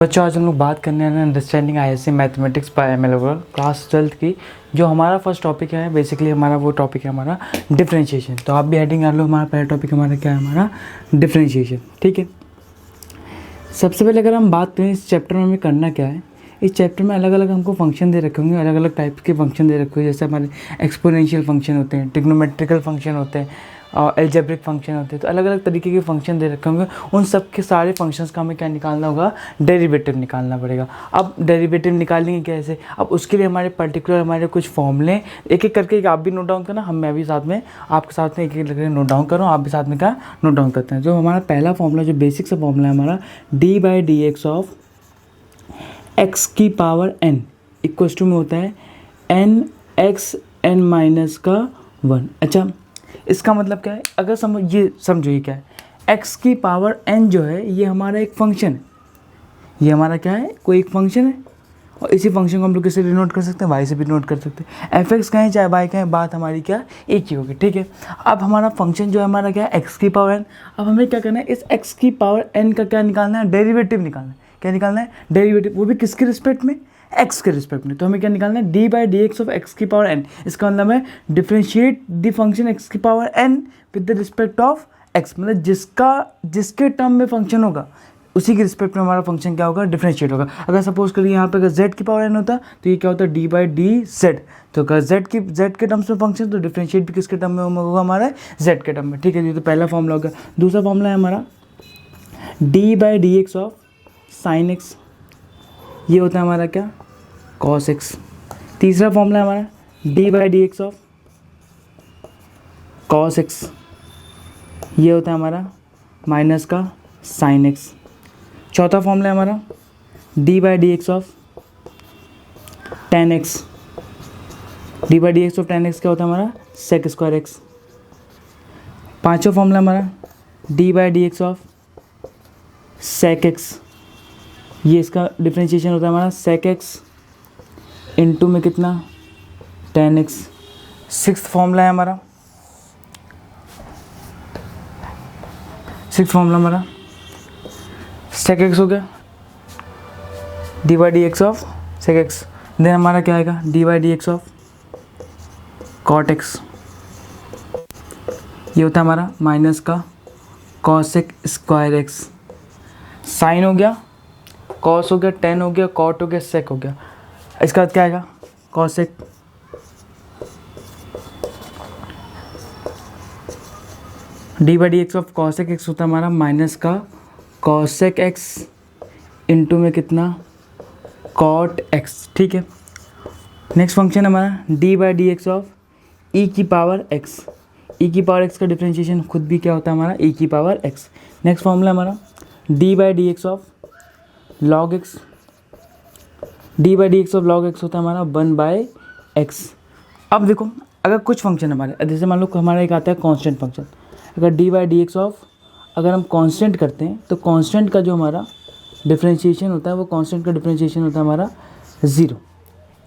बच्चों आज हम लोग बात करने वाले हैं understanding ISC mathematics bye ML class 12th की। जो हमारा फर्स्ट टॉपिक है बेसिकली हमारा वो टॉपिक है हमारा डिफरेंशिएशन। तो आप भी हेडिंग कर लो, हमारा पहला टॉपिक हमारा क्या है, हमारा डिफरेंशिएशन। ठीक है, सबसे पहले अगर हम बात करें इस चैप्टर में हमें करना क्या है, इस चैप्टर में अलग अलग हमको फंक्शन दे रखे होंगे, अलग अलग टाइप के फंक्शन दे रखे होंगे। जैसे हमारे एक्सपोनेंशियल फंक्शन होते हैं, ट्रिग्नोमेट्रिकल फंक्शन होते हैं और एल्जेब्रिक फंक्शन होते हैं। तो अलग अलग तरीके के फंक्शन दे रखे होंगे, उन सब के सारे फंक्शंस का हमें क्या निकालना होगा, डेरिवेटिव निकालना पड़ेगा। अब डेरिवेटिव निकालेंगे कैसे, अब उसके लिए हमारे पर्टिकुलर हमारे कुछ फॉर्मूले एक एक करके आप भी नोट डाउन करना, मैं भी साथ में आपके साथ में एक एक करके नोट डाउन करूँ, आप भी साथ में क्या नोट डाउन करते हैं। जो हमारा पहला फॉर्मूला जो बेसिक सा फॉर्मूला है हमारा d/dx ऑफ x की पावर n इक्वल्स टू में होता है n x n माइनस का 1। अच्छा, इसका मतलब क्या है, अगर समझो ये क्या है, x की पावर n जो है ये हमारा एक फंक्शन है, ये हमारा क्या है, कोई एक फंक्शन है। और इसी फंक्शन को हम लोग किससे डिनोट कर सकते हैं, y से भी डिनोट कर सकते हैं। एफ एक्स कहें चाहे y कहें, बात हमारी क्या एक ही होगी। ठीक है, अब हमारा फंक्शन जो है हमारा क्या है, x की पावर n। अब हमें क्या करना है, इस x की पावर n का क्या निकालना है, डेरिवेटिव निकालना है। क्या निकालना है, डेरिवेटिव, वो भी किसके रिस्पेक्ट में, x के रिस्पेक्ट में। तो हमें क्या निकालना है, d/dx ऑफ x की पावर n। इसका मतलब है डिफरेंशिएट द फंक्शन x की power n with the respect of x, मतलब जिसके टर्म में फंक्शन होगा उसी के रिस्पेक्ट में हमारा फंक्शन क्या होगा, डिफरेंशिएट होगा। अगर सपोज करिए यहाँ पे अगर z की पावर n होता तो ये क्या होता है, d/dz। तो अगर z के टर्म्स में फंक्शन तो डिफरेंशिएट भी किसके टर्म में होगा, हमारा z के टर्म में। ठीक है, ये तो पहला फॉर्मूला होगा। दूसरा फॉर्मूला है हमारा d/dx ऑफ साइन x, ये होता है हमारा क्या, cos x। तीसरा फॉर्मूला है हमारा d/dx ऑफ cos x, ये होता है हमारा माइनस का sin x। चौथा फॉर्मूला है हमारा d/dx of tan x, d/dx of tan x क्या होता है हमारा, sec स्क्वायर x। पांचवा फॉर्मूला हमारा d/dx ऑफ sec x, ये इसका डिफरेंशिएशन होता है हमारा sec x इंटू में कितना, tan x। सिक्स्थ फॉर्मूला है हमारा, हमारा sec x हो गया, d/dx of sec x। Then हमारा क्या आएगा, d/dx ऑफ cot x, ये होता है हमारा माइनस का cosec स्क्वायर x। साइन हो गया, cos हो गया, tan हो गया, cot हो गया, sec हो गया। इसका क्या आएगा, cosec d/dx of cosec x होता है हमारा माइनस का cosec x इंटू में कितना, cot x। ठीक है, नेक्स्ट फंक्शन हमारा d/dx ऑफ e की पावर x, e की पावर x का डिफरेंशिएशन खुद भी क्या होता है हमारा, e की पावर x। नेक्स्ट फॉर्मूला हमारा d/dx of log x, d/dx of log x होता है हमारा 1/x। अब देखो, अगर कुछ फंक्शन हमारे, जैसे मान लो हमारा एक आता है कांस्टेंट फंक्शन, अगर d/dx ऑफ अगर हम कांस्टेंट करते हैं तो कांस्टेंट का जो हमारा डिफरेंशिएशन होता है, वो कांस्टेंट का डिफरेंशिएशन होता है हमारा 0।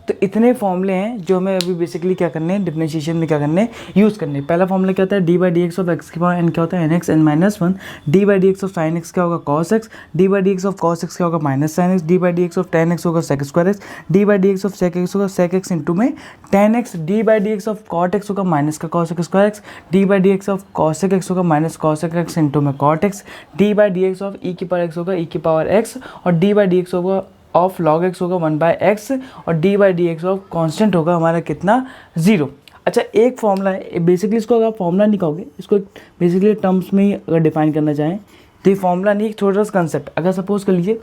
तो इतने फॉर्मूले हैं जो हमें अभी बेसिकली क्या करने हैं, डिफरेंशिएशन में क्या करने हैं, यूज़ करने हैं। पहला फॉर्मूला क्या होता है, d/dx ऑफ x की पावर n क्या होता है, nx n minus 1। d/dx of sin x क्या होगा, cos x। d/dx of cos x क्या होगा, minus sin x। d/dx of tan x होगा sec square x। d/dx of sec x होगा sec x इंटू में tan x। d/dx of cot x होगा minus का cos x square x। d/dx of cosec x होगा minus cosec x into में cot x। d/dx of e की power x होगा e की power x, और d/dx होगा ऑफ log x होगा 1/x, और d/dx ऑफ कांस्टेंट होगा हमारा कितना, 0। अच्छा, एक फॉर्मूला है बेसिकली, इसको अगर फॉर्मूला नहीं कहोगे, इसको बेसिकली टर्म्स में ही अगर डिफाइन करना चाहें तो ये फॉर्मूला नहीं, एक छोटा सा कंसेप्ट। अगर सपोज कर लीजिए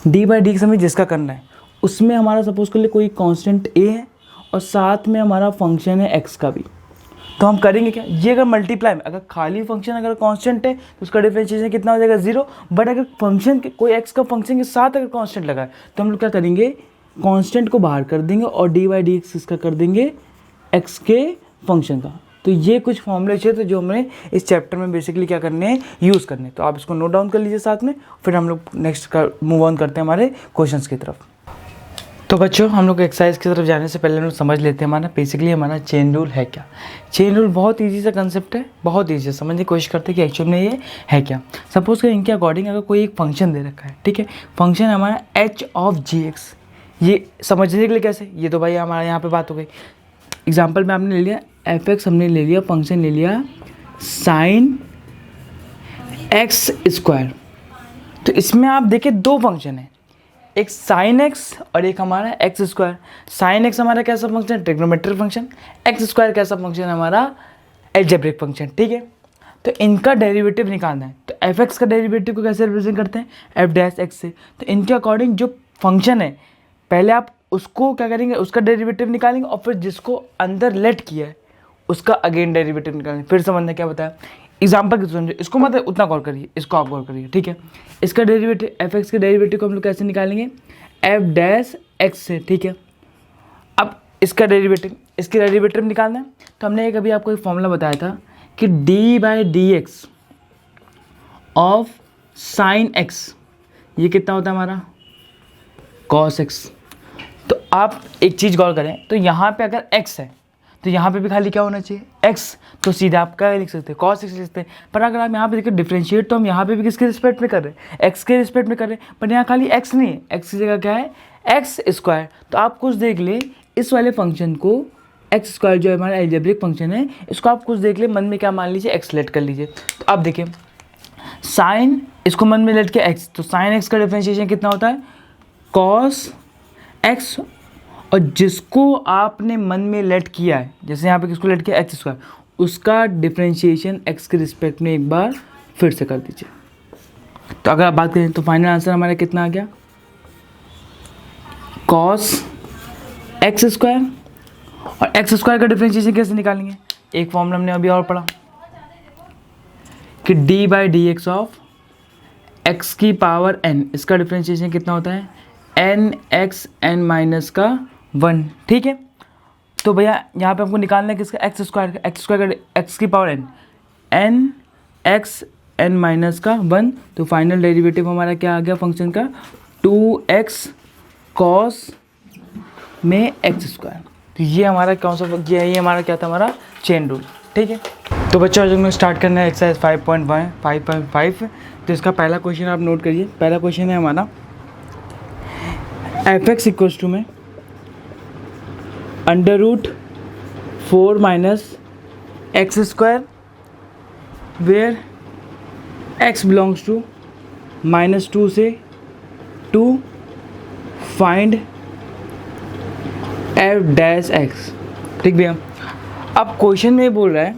d/dx हमें जिसका करना है उसमें हमारा सपोज कर लीजिए कोई कांस्टेंट a है और साथ में हमारा फंक्शन है x का भी, तो हम करेंगे क्या, ये अगर मल्टीप्लाई में अगर खाली फंक्शन अगर कांस्टेंट है तो उसका डिफरेंशिएशन कितना हो जाएगा, 0। बट अगर फंक्शन के कोई x का फंक्शन के साथ अगर कांस्टेंट लगा है तो हम लोग क्या करेंगे, कांस्टेंट को बाहर कर देंगे और d/dx इसका कर देंगे x के फंक्शन का। तो ये कुछ फॉर्मूले थे तो जो हमें इस चैप्टर में बेसिकली क्या करने हैं, यूज़ करने। तो आप इसको नोट डाउन कर लीजिए साथ में, फिर हम लोग नेक्स्ट मूव ऑन करते हैं हमारे क्वेश्चंस की तरफ। तो बच्चों हम लोग एक्सरसाइज की तरफ जाने से पहले हम लोग समझ लेते हैं हमारा बेसिकली हमारा चेन रूल है क्या। चेन रूल बहुत इजी सा कंसेप्ट है, बहुत ईजी है, समझने की कोशिश करते हैं कि एक्चुअल में ये है क्या। सपोज करें इनके अकॉर्डिंग अगर कोई एक फंक्शन दे रखा है, ठीक है, फंक्शन हमारा एच ऑफ जी एक्स, ये समझने के लिए कैसे, ये तो भाई हमारे यहाँ पे बात हो गई। एग्जाम्पल में आपने ले लिया एफ एक्स, हमने ले लिया फंक्शन ले लिया साइन एक्स स्क्वायर। तो इसमें आप देखिए दो फंक्शन है, एक साइन एक्स और एक हमारा एक्स स्क्वायर। साइन एक्स हमारा कैसा फंक्शन है, ट्रिग्नोमेट्रिक फंक्शन। एक्स स्क्वायर कैसा फंक्शन है, हमारा अलजेब्रिक फंक्शन, ठीक है। तो इनका डेरिवेटिव निकालना है, तो एफ एक्स का डेरिवेटिव को कैसे रिप्रेजेंट करते हैं, एफ डैश एक्स से। तो इनके अकॉर्डिंग जो फंक्शन है पहले आप उसको क्या करेंगे, उसका डेरिवेटिव निकालेंगे और फिर जिसको अंदर लेट किया है उसका अगेन डेरिवेटिव निकालेंगे। फिर समझना क्या बताया, एग्जाम्पल की समझो, इसको मतलब उतना गौर करिए, इसको आप गौर करिए, ठीक है। इसका डेरिवेटिव एफ एक्स के डेरिवेटिव को हम लोग कैसे निकालेंगे, एफ डैश एक्स से, ठीक है। अब इसका डेरिवेटिव, इसके डेरिवेटिव निकालना है, तो हमने एक अभी आपको एक फॉर्मूला बताया था कि D by D x of sine x, ये कितना होता है हमारा कॉस एक्स। तो आप एक चीज़ गौर करें, तो यहाँ पे अगर एक्स है तो यहाँ पे भी खाली क्या होना चाहिए, एक्स। तो सीधा आप क्या लिख सकते हैं, कॉस एक्स लिख सकते हैं। पर अगर आप यहाँ पे देखिए डिफरेंशिएट, तो हम यहाँ पे भी किसके रिस्पेक्ट में कर रहे हैं, एक्स के रिस्पेक्ट में कर रहे हैं। पर यहाँ खाली एक्स नहीं है, एक्स की जगह क्या है, एक्स स्क्वायर। तो आप कुछ देख ले इस वाले फंक्शन को, एक्स स्क्वायर जो हमारा अलजेब्रिक फंक्शन है, इसको आप कुछ देख ले, मन में क्या मान लीजिए, एक्स लेट कर लीजिए। तो आप देखिए साइन, इसको मन में लेट के एक्स, तो साइन एक्स का डिफरेंशिएशन कितना होता है, कॉस एक्स। और जिसको आपने मन में लेट किया है, जैसे यहाँ पे किसको लेट किया, एक्स स्क्वायर, उसका डिफरेंशिएशन एक्स के रिस्पेक्ट में एक बार फिर से कर दीजिए। तो अगर आप बात करें तो फाइनल आंसर हमारा कितना आ गया, कॉस एक्स स्क्वायर। और एक्स स्क्वायर का डिफरेंशिएशन कैसे निकालेंगे, एक फॉर्मूला हमने अभी और पढ़ा कि D by D x of X की पावर एन, इसका डिफरेंशिएशन कितना होता है, एन एक्स एन माइनस का 1, ठीक है। तो भैया यहाँ पे हमको निकालना है किसका, एक्स स्क्वायर का, एक्स स्क्वायर का एक्स की power N, N x N minus का 1। तो फाइनल डेरिवेटिव हमारा क्या आ गया फंक्शन का, 2x कॉस में एक्स स्क्वायर। तो ये हमारा कौन सा, ये हमारा क्या था, हमारा चेन रूल, ठीक है। तो बच्चों आज हम स्टार्ट करना है एक्सरसाइज 5.5। तो इसका पहला क्वेश्चन आप नोट करिए। पहला क्वेश्चन है हमारा एफ एक्स इक्वल्स टू में under root 4 minus X square where X belongs to -2 से 2, फाइंड एफ डैश एक्स, ठीक भैया। अब क्वेश्चन में बोल रहा है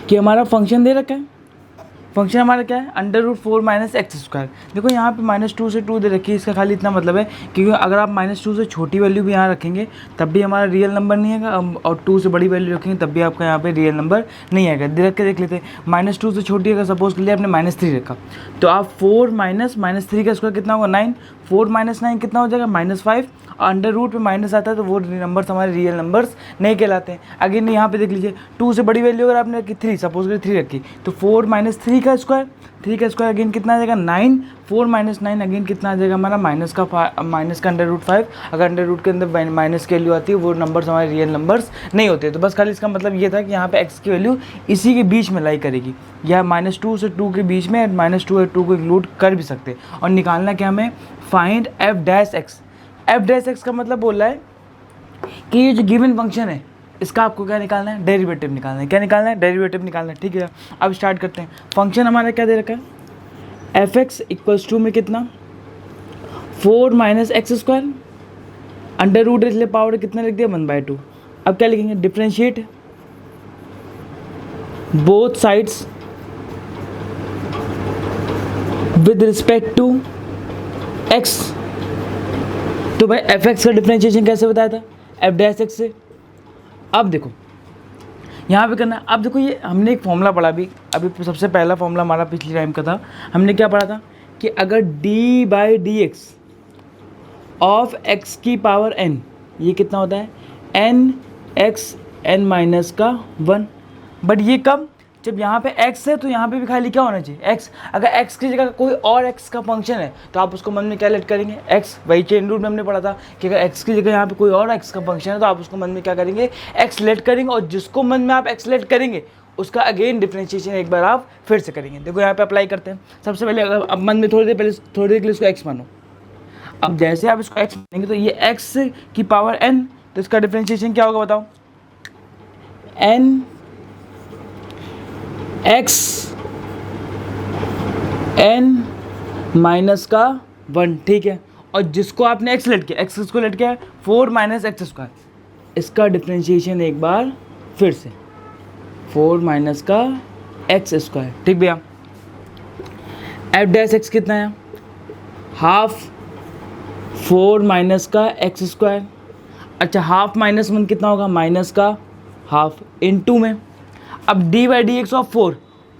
कि हमारा फंक्शन दे रखा है, फंक्शन हमारा क्या है, under root 4 minus X square. देखो यहाँ पे -2 से 2 दे रखी है, इसका खाली इतना मतलब है क्योंकि अगर आप -2 से छोटी वैल्यू भी यहाँ रखेंगे तब भी हमारा रियल नंबर नहीं आएगा, और 2 से बड़ी वैल्यू रखेंगे तब भी आपका यहाँ पे रियल नंबर नहीं आएगा। रख के देख लेते हैं, -2 से छोटी अगर सपोज कर लिया आपने -3 रखा, तो आप 4 माइनस -3 का स्क्वायर कितना होगा, 9, 4 माइनस 9 कितना हो जाएगा, -5। और अंडर रूट में माइनस आता है तो वो नंबर्स हमारे रियल नंबर्स नहीं कहलाते हैं। अगेन यहाँ पे देख लीजिए, 2 से बड़ी वैल्यू अगर आपने रखी 3, सपोज करिए 3 रखी, तो 4 माइनस 3 का स्क्वायर, 3 का स्क्वायर अगेन कितना आ जाएगा, 9, 4 माइनस 9 अगेन कितना आ जाएगा हमारा, माइनस का अंडर रूट 5। अगर अंडर रूट के अंदर माइनस की वैल्यू आती है वो नंबर्स हमारे रियल नंबर्स नहीं होते। तो बस खाली इसका मतलब ये था कि यहाँ पे एक्स की वैल्यू इसी के बीच में लाई करेगी, या -2 से 2 के बीच में -2 और 2 को इंक्लूड कर भी सकते। और निकालना क्या हमें, find F dash x. F dash x का मतलब बोल रहा है कि ये जो गिवन फंक्शन है इसका आपको क्या निकालना है, डेरिवेटिव निकालना है। क्या निकालना है, डेरिवेटिव निकालना है, ठीक है। अब स्टार्ट करते हैं। फंक्शन हमारा क्या दे रखा है, एफ एक्स इक्वल्स टू में कितना, 4 minus X square, under root इसलिए पावर कितना लिख दिया, 1/2। अब क्या लिखेंगे, differentiate both sides with respect to X. तो भाई एफ एक्स का डिफरेंशिएशन कैसे बताया था, एफ डैश एक्स से। अब देखो यहाँ पे करना, अब देखो ये हमने एक फॉर्मूला पढ़ा अभी सबसे पहला फॉर्मूला हमारा पिछली टाइम का था। हमने क्या पढ़ा था कि अगर D by D x of X की पावर एन, ये कितना होता है, एन एक्स एन माइनस का 1। बट ये कब, जब यहाँ पे x है तो यहाँ पे भी खाली क्या होना चाहिए, x। अगर x की जगह कोई और x का फंक्शन है तो आप उसको मन में क्या लेट करेंगे, x। वही चेन रूल में हमने पढ़ा था कि अगर x की जगह यहाँ पे कोई और x का फंक्शन है तो आप उसको मन में क्या करेंगे, x लेट करेंगे, और जिसको मन में आप x लेट करेंगे उसका अगेन डिफ्रेंशिएशन एक बार आप फिर से करेंगे। देखो यहाँ पे अप्लाई करते हैं। सबसे पहले अब मन में थोड़ी देर के लिए इसको x मानो। अब जैसे आप इसको x मानेंगे तो ये x की पावर n, तो इसका डिफ्रेंशिएशन क्या होगा बताओ, n x n माइनस का 1, ठीक है। और जिसको आपने x लेट किया, x किसको लेट किया है, 4 माइनस एक्स स्क्वायर, इसका डिफ्रेंशिएशन एक बार फिर से 4 माइनस का एक्स स्क्वायर, ठीक भैया। एफ डैश एक्स कितना है, हाफ 4 माइनस का एक्स स्क्वायर। अच्छा, हाफ माइनस 1 कितना होगा, माइनस का हाफ इनटू में। अब D by D x of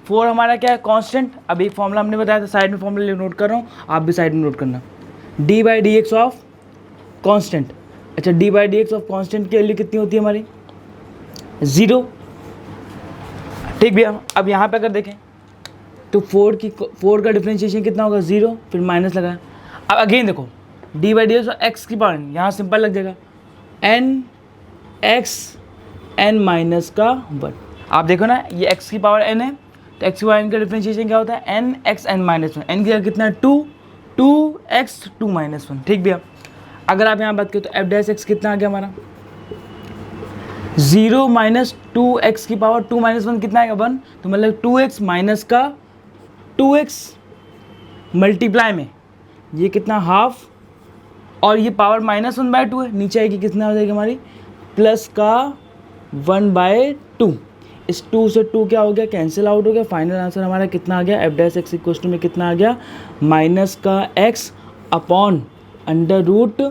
4 हमारा क्या है, कांस्टेंट। अब एक फॉर्मूला हमने बताया था, साइड में फॉर्मूला नोट कर रहा हूँ, आप भी साइड में नोट करना। D by D x of constant. अच्छा, D by D x of constant की वैल्यू कितनी होती है हमारी, 0, ठीक भैया। अब यहाँ पे अगर देखें तो 4 का डिफ्रेंशिएशन कितना होगा, 0, फिर माइनस लगाया। अब अगेन देखो D by D x x की पावर, यहाँ सिंपल लग जाएगा, एन एक्स एन माइनस का 1। आप देखो ना, ये x की पावर n है तो x की पावर n का डिफरेंशिएशन क्या होता है, n x n minus 1। n की जगह कितना है, 2x 2 माइनस 1, ठीक भैया। अगर आप यहाँ बात करें तो एफ डैश एक्स कितना आ गया हमारा, 0 माइनस 2x की पावर 2 माइनस 1 कितना आएगा, 1। तो मतलब 2x माइनस का 2x मल्टीप्लाई में ये कितना, हाफ, और ये पावर माइनस 1/2 है, नीचे आएगी कितना हो जाएगी हमारी, प्लस का 1/2। इस 2 से 2 क्या हो गया, कैंसिल आउट हो गया। फाइनल आंसर हमारा कितना आ गया, F dash X equal to में कितना आ गया, माइनस का x upon under root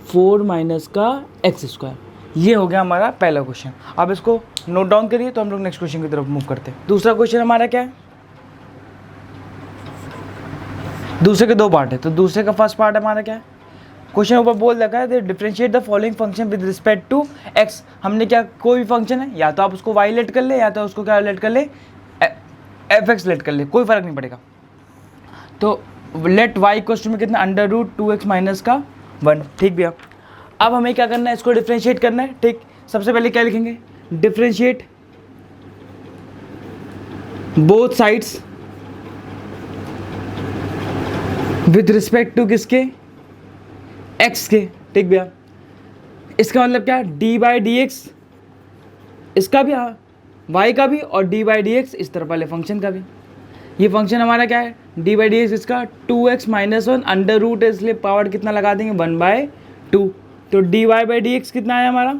4 minus का एक्स स्क्वायर। ये हो गया हमारा पहला क्वेश्चन। अब इसको नोट डाउन करिए तो हम लोग नेक्स्ट क्वेश्चन की तरफ मूव करते हैं। दूसरा क्वेश्चन हमारा क्या है, दूसरे के 2 पार्ट है, तो दूसरे का फर्स्ट पार्ट हमारा क्या है, क्वेश्चन ऊपर बोल रखा है differentiate the following function with respect to x। हमने क्या, कोई भी फंक्शन है, या तो आप उसको y लेट कर ले, या तो उसको क्या लेट कर ले, fx लेट कर ले, कोई फर्क नहीं पड़ेगा। तो लेट y क्वेश्चन में कितना, अंडर रूट 2x माइनस का 1, ठीक भैया। अब हमें क्या करना है, इसको डिफरेंशिएट करना है, ठीक। सबसे पहले क्या लिखेंगे, differentiate both sides with respect to किसके, x के, ठीक भैया। इसका मतलब क्या, डी बाई डी एक्स इसका भी, हाँ y का भी, और डी बाई डी एक्स इस तरफ वाले फंक्शन का भी। ये फंक्शन हमारा क्या है, डी बाई डी एक्स इसका 2x माइनस 1 अंडर रूट है, इसलिए पावर कितना लगा देंगे, 1/2। तो D Y by D x कितना है हमारा।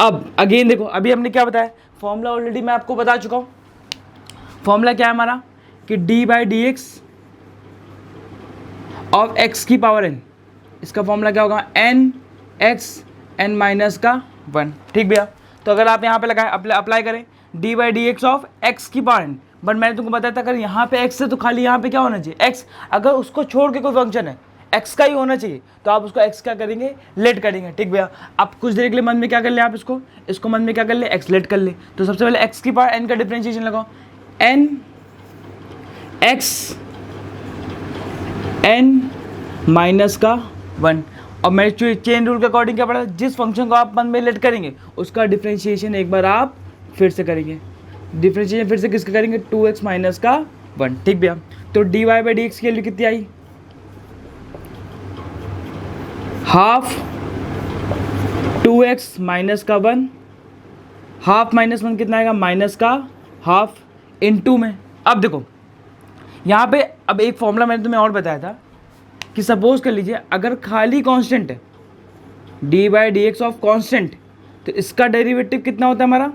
अब अगेन देखो, अभी हमने क्या बताया, फॉर्मूला ऑलरेडी मैं आपको बता चुका हूँ। फॉर्मूला क्या है हमारा, कि D by D x of X की पावर n, इसका फॉर्मूला क्या होगा, एन एक्स एन माइनस का 1, ठीक भैया। तो अगर आप यहाँ पे लगाए अप्लाई करें D by D x of X की पावर n, बट मैंने तुमको बताया था अगर यहाँ पे x है तो खाली यहाँ पे क्या होना चाहिए, x। अगर उसको छोड़ के कोई फंक्शन है x का ही होना चाहिए तो आप उसको x क्या करेंगे, लेट करेंगे, ठीक भैया। आप कुछ देर के लिए मन में क्या कर ले, आप इसको मन में क्या कर ले, x लेट कर ले। तो सबसे पहले x की पावर n का डिफरेंशिएशन लगाओ, n x n माइनस का 1। और मैं चेन रूल के अकॉर्डिंग क्या पढ़ा, जिस फंक्शन को आप मन में लेट करेंगे उसका डिफरेंशिएशन एक बार आप फिर से करेंगे। डिफरेंशिएशन फिर से किसका करेंगे, 2x माइनस का 1, ठीक भैया। तो D Y by D X की वैल्यू कितनी आई, हाफ 2x माइनस का 1, हाफ माइनस 1 कितना आएगा, माइनस का हाफ इनटू में। अब देखो यहाँ पे, अब एक फॉर्मूला मैंने तुम्हें और बताया था कि सपोज कर लीजिए अगर खाली कांस्टेंट है, D by D x of constant, तो इसका डेरिवेटिव कितना होता है हमारा,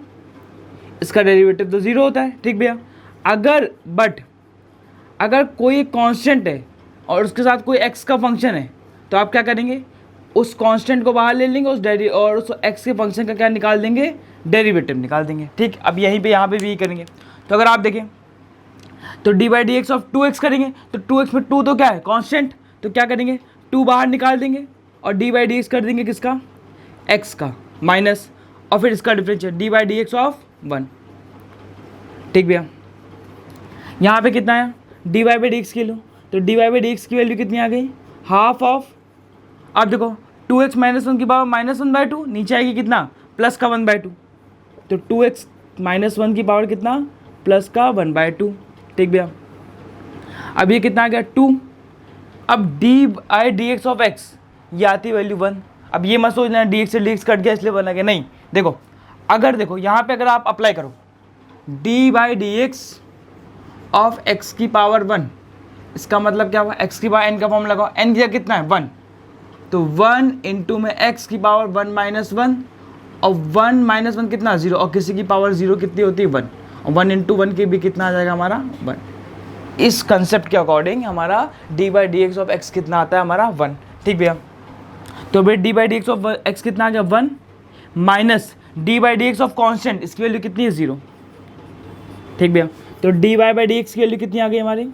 इसका डेरिवेटिव तो 0 होता है, ठीक भैया। अगर कोई कांस्टेंट है और उसके साथ कोई x का फंक्शन है तो आप क्या करेंगे, उस कांस्टेंट को बाहर ले लेंगे, और उस x के फंक्शन का क्या निकाल देंगे, डेरिवेटिव निकाल देंगे, ठीक। अब यहीं पे यहाँ पे भी करेंगे। तो अगर आप देखें तो D by D x of 2x करेंगे, तो 2x में 2 तो क्या है, कांस्टेंट, तो क्या करेंगे, 2 बाहर निकाल देंगे और डी बाई डी एक्स कर देंगे किसका, x का, माइनस, और फिर इसका differentiate D by D x of 1, ठीक भैया। यहाँ पे कितना है, D Y by D X की लो, तो D Y by D X की वैल्यू कितनी आ गई, हाफ ऑफ, अब देखो 2x माइनस वन की power minus one by two, नीचे आएगी कितना, प्लस का वन बाई टू, तो 2x माइनस वन की पावर कितना, प्लस का वन बाई टू। ठीक भैया। अब ये कितना आ गया 2, अब D I D x of x, ये आती वैल्यू 1। अब ये मत सोचना डी एक्स से डी एक्स कट गया इसलिए 1 आ गया, नहीं, देखो अगर देखो यहाँ पे अगर आप अप्लाई करो D by D x of X की पावर 1, इसका मतलब क्या हुआ, एक्स की पावर एन का फॉर्म लगाओ, एन क्या कितना है 1, तो 1 इंटू में एक्स की पावर 1 माइनस वन, और 1 माइनस वन कितना 0, और किसी की पावर 0 कितनी होती है 1, और 1 इंटू वन की भी कितना आ जाएगा हमारा 1। इस कंसेप्ट के अकॉर्डिंग हमारा D by D x of x कितना आता है हमारा 1। ठीक भैया। तो भाई D by D x of x कितना आ गया 1 minus D by D x of constant, इसकी वैल्यू कितनी है 0। ठीक भैया। तो D Y by D X की वैल्यू कितनी आ गई हमारी,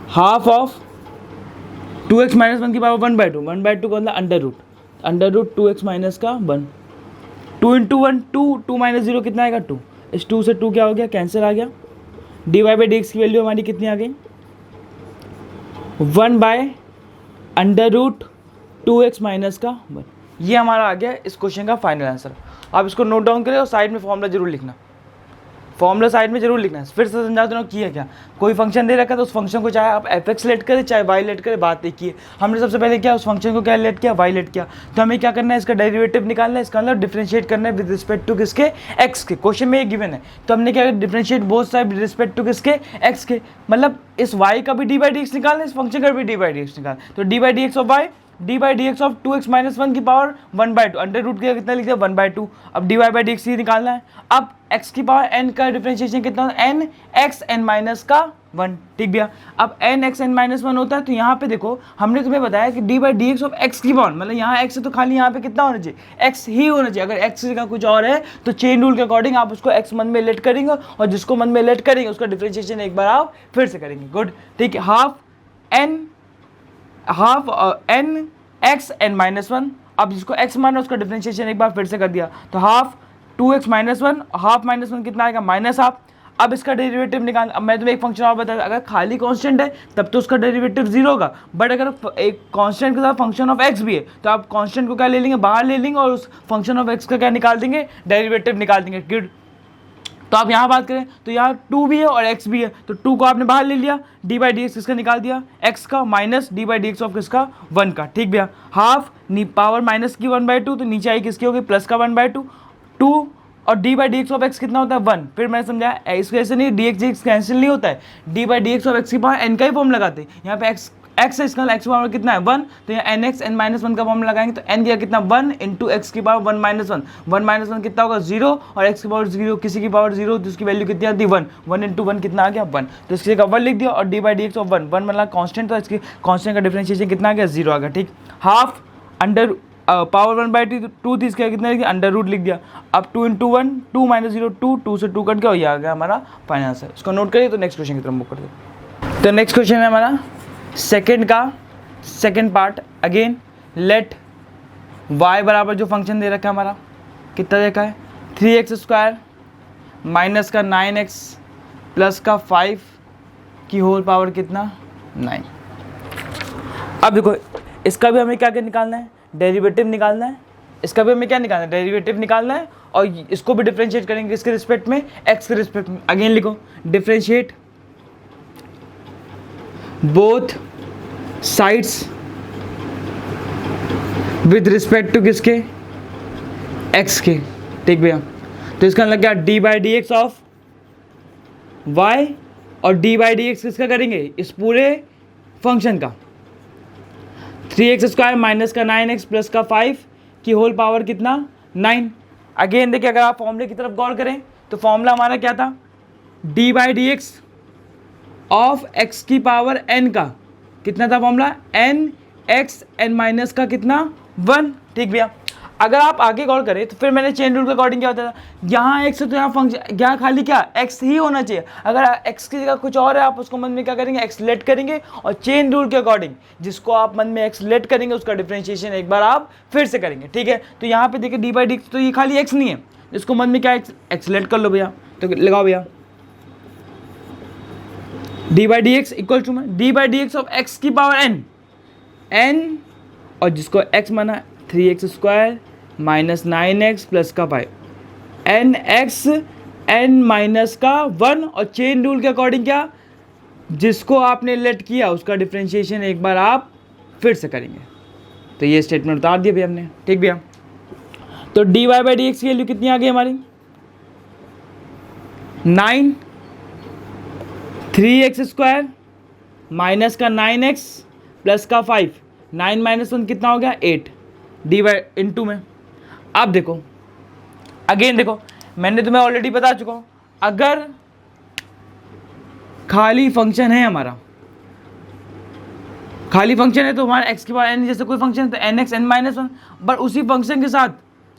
half of 2x minus one की पावर 1/2, 1/2 का मतलब अंडर रूट 2x माइनस का 1, 2 इंटू वन 2, 2 माइनस 0 कितना आएगा 2, इस 2 से 2 क्या हो गया, कैंसिल आ गया। D Y by D X की वैल्यू हमारी कितनी आ गई, 1/√2x माइनस का 1। ये हमारा आ गया इस क्वेश्चन का फाइनल आंसर। आप इसको नोट डाउन करें और साइड में फॉर्मूला जरूर लिखना, फॉर्मूला साइड में जरूर लिखना है। फिर से समझा दो किया क्या, कोई फंक्शन दे रखा है तो उस फंक्शन को चाहे आप एफ एक्स लेट करें चाहे वाई लेट करें, बात एक ही है। हमने सबसे पहले क्या उस फंक्शन को क्या लेट किया, वाई लेट किया, तो हमें क्या करना है, इसका डेरिवेटिव निकालना है, इसका मतलब डिफरेंशिएट करना है विद रिस्पेक्ट टू किसके, एक्स के। क्वेश्चन में ये गिवन है तो हमने क्या differentiate both side with respect to किसके, एक्स के, मतलब इस वाई का भी डी बाई डी एक्स निकालना है, इस फंक्शन का भी डी बाई डी एक्स निकालना, तो D by D x of Y, D by D x of 2x minus one की पावर 1/2, अंडर रूट किया कितना लिख दिया 1/2। अब D Y by D X ही निकालना है। अब x की पावर n का डिफरेंशिएशन कितना होता है, n x n माइनस का 1। ठीक भैया। अब n x n माइनस 1 होता है, तो यहाँ पे देखो हमने तुम्हें बताया कि D by D x of X की पावर, मतलब यहाँ x है तो खाली यहाँ पे कितना होना चाहिए, x ही होना चाहिए। अगर x का कुछ और है तो चेन रूल के अकॉर्डिंग आप उसको x मन में लेट करेंगे, और जिसको मन में लेट करेंगे उसका डिफरेंशिएशन एक बार आप फिर से करेंगे। गुड। ठीक है। Half n x n minus one, अब जिसको x माना उसका डिफरेंशिएशन एक बार फिर से कर दिया, तो half 2x minus one, half minus one कितना आएगा माइनस हाफ। अब इसका डेरिवेटिव निकाल, अब मैं तुम्हें एक फंक्शन और बताया, अगर खाली कांस्टेंट है तब तो उसका डेरिवेटिव 0 होगा, बट अगर एक कांस्टेंट के साथ फंक्शन ऑफ x भी है तो आप कांस्टेंट को क्या ले लेंगे, बाहर ले लेंगे, और उस फंक्शन ऑफ x का क्या निकाल देंगे, डेरिवेटिव निकाल देंगे। गुड। तो आप यहाँ बात करें तो यहाँ 2 भी है और x भी है, तो 2 को आपने बाहर ले लिया, डी बाई डी एक्स किसका निकाल दिया, x का, minus D by D x of किसका 1 का। ठीक भैया। हाफ पावर माइनस की 1/2, तो नीचे आई किसकी होगी, प्लस का 1/2, 2 और D by D x of x कितना होता है 1। फिर मैंने समझाया इसको ऐसे नहीं, डी एक्स कैंसिल नहीं होता है, D by D x of X की पावर एन का ही फॉर्म लगाते हैं। यहाँ पे एक्स है, इसका एक्स पावर कितना है 1, तो यहाँ एन एक्स एन माइनस 1 का फॉर्म लगाएंगे, तो एन दिया कितना 1 इंटू एक्स की पावर 1 माइनस 1, 1 माइनस 1 कितना होगा 0, और एक्स की पावर 0, किसी की पावर 0 तो उसकी वैल्यू कितनी आती है 1, 1 इंटू 1 कितना आ गया 1, तो इसकी जगह 1 लिख दिया, और D by D x of 1 मतलब कॉन्स्टेंट, तो इसकी कॉन्स्टेंट का डिफरेंशिएशन कितना आ गया 0 आ गया। ठीक। हाफ अंडर पावर 1/2 थी, इसका कितना लिख दिया, अंडर रूट लिख दिया। अब 2 इंटू 1, 2 माइनस 0 2, 2 से 2 कट गया, और ये आ गया हमारा फाइनल आंसर। इसको नोट करिए। तो नेक्स्ट क्वेश्चन की तरफ मूव करते हैं। तो नेक्स्ट क्वेश्चन है हमारा सेकंड का second part. Again let y बराबर जो फंक्शन दे रखा है हमारा कितना देखा है, 3x² माइनस का 9x प्लस का 5 की होल पावर कितना 9। अब देखो इसका भी हमें क्या क्या निकालना है, डेरिवेटिव निकालना है, इसका भी हमें क्या निकालना है, डेरिवेटिव निकालना है, और इसको भी डिफरेंशिएट करेंगे किसके रिस्पेक्ट में, x के रिस्पेक्ट में। अगेन लिखो differentiate both sides with respect to किसके, x के। ठीक भैया। तो इसका मतलब क्या, D by D x of y और डी बाई डी एक्स किसका करेंगे, इस पूरे फंक्शन का, 3x² माइनस का 9x प्लस का 5 की होल पावर कितना 9। अगेन देखिए अगर आप फॉर्मूले की तरफ गौर करें तो फॉर्मूला हमारा क्या था, D by D x of x की पावर n का कितना था formula, n x n minus का कितना 1। ठीक भैया। अगर आप आगे गौर करें तो फिर मैंने चेन रूल के अकॉर्डिंग क्या होता था, यहाँ x है तो यहाँ फंक्शन यहाँ खाली क्या x ही होना चाहिए, अगर x की जगह कुछ और है आप उसको मन में क्या करेंगे, x लेट करेंगे, और चेन रूल के अकॉर्डिंग जिसको आप मन में x लेट करेंगे उसका डिफरेंशिएशन एक बार आप फिर से करेंगे। ठीक है। तो यहाँ पे देखिए डी बाई डी तो ये खाली x नहीं है, इसको मन में क्या x लेट कर लो भैया, तो लगाओ भैया, D by D X equal to में D by D x of X की पावर एन, एन और जिसको एक्स माना 3x² माइनस 9x प्लस का 5, एन एक्स एन माइनस का 1 और चेन रूल के अकॉर्डिंग क्या, जिसको आपने लेट किया उसका डिफ्रेंशिएशन एक बार आप फिर से करेंगे। तो ये स्टेटमेंट उतार दिया भैया हमने, ठीक भैया। तो D Y by D X की वैल्यू कितनी आ गई हमारी, 9 3x² माइनस का 9x प्लस का 5, 9 माइनस 1 कितना हो गया 8 डी वाई इंटू में। अब देखो अगेन देखो, मैंने तुम्हें ऑलरेडी बता चुका हूँ, अगर खाली फंक्शन है हमारा, खाली फंक्शन है तो हमारा एक्स की पावर एन जैसे कोई फंक्शन है तो N x N minus 1, but उसी फंक्शन के साथ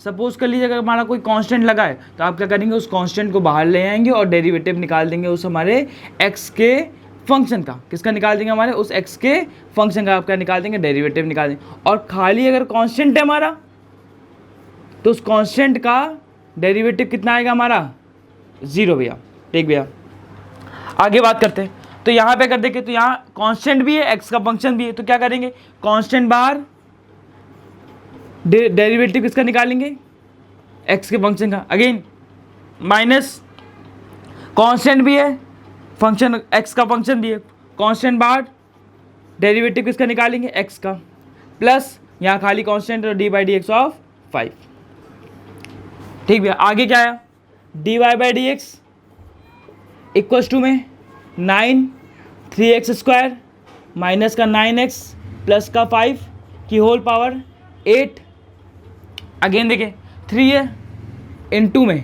सपोज कर लीजिए अगर हमारा कोई कांस्टेंट लगा है तो आप क्या करेंगे, उस कांस्टेंट को बाहर ले आएंगे और डेरिवेटिव निकाल देंगे उस हमारे एक्स के फंक्शन का। किसका निकाल देंगे, हमारे उस एक्स के फंक्शन का आपका निकाल देंगे, डेरिवेटिव निकाल देंगे। और खाली अगर कांस्टेंट है हमारा तो उस कांस्टेंट का डेरिवेटिव कितना आएगा हमारा 0 भैया, ठीक भैया। आगे बात करते हैं, तो यहाँ पे कर देंगे, तो यहाँ कांस्टेंट भी है एक्स का फंक्शन भी है, तो क्या करेंगे कांस्टेंट बाहर, डेरिवेटिव किसका निकालेंगे एक्स के फंक्शन का, अगेन माइनस कांस्टेंट भी है फंक्शन एक्स का फंक्शन भी है, कांस्टेंट बाहर, डेरिवेटिव किसका निकालेंगे एक्स का, प्लस यहाँ खाली कांस्टेंट और D by D x of 5, ठीक भैया। आगे क्या आया, D Y by D x equals to में 9 3x² माइनस का 9x प्लस का 5 की होल पावर 8, अगेन देखें 3 है इनटू में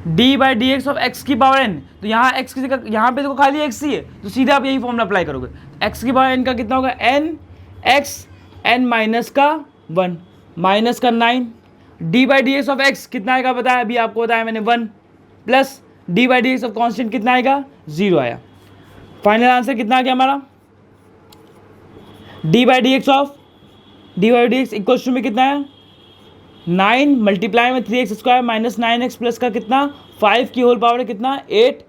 D by D x of X की पावर एन, तो यहाँ एक्स की जगह यहाँ पे देखो खाली एक्स ही है, तो सीधे आप यही फॉर्मूला अप्लाई करोगे, एक्स की पावर एन का कितना होगा एन एक्स एन माइनस का 1 माइनस का 9, D by D x of x कितना आएगा बताया, अभी आपको बताया मैंने 1, plus D by D x of constant कितना आएगा 0 आया। फाइनल आंसर कितना आ गया हमारा, D by D x of D by D X equal to में कितना है 9 मल्टीप्लाई में 3x² माइनस 9x प्लस का कितना 5 की होल पावर है कितना 8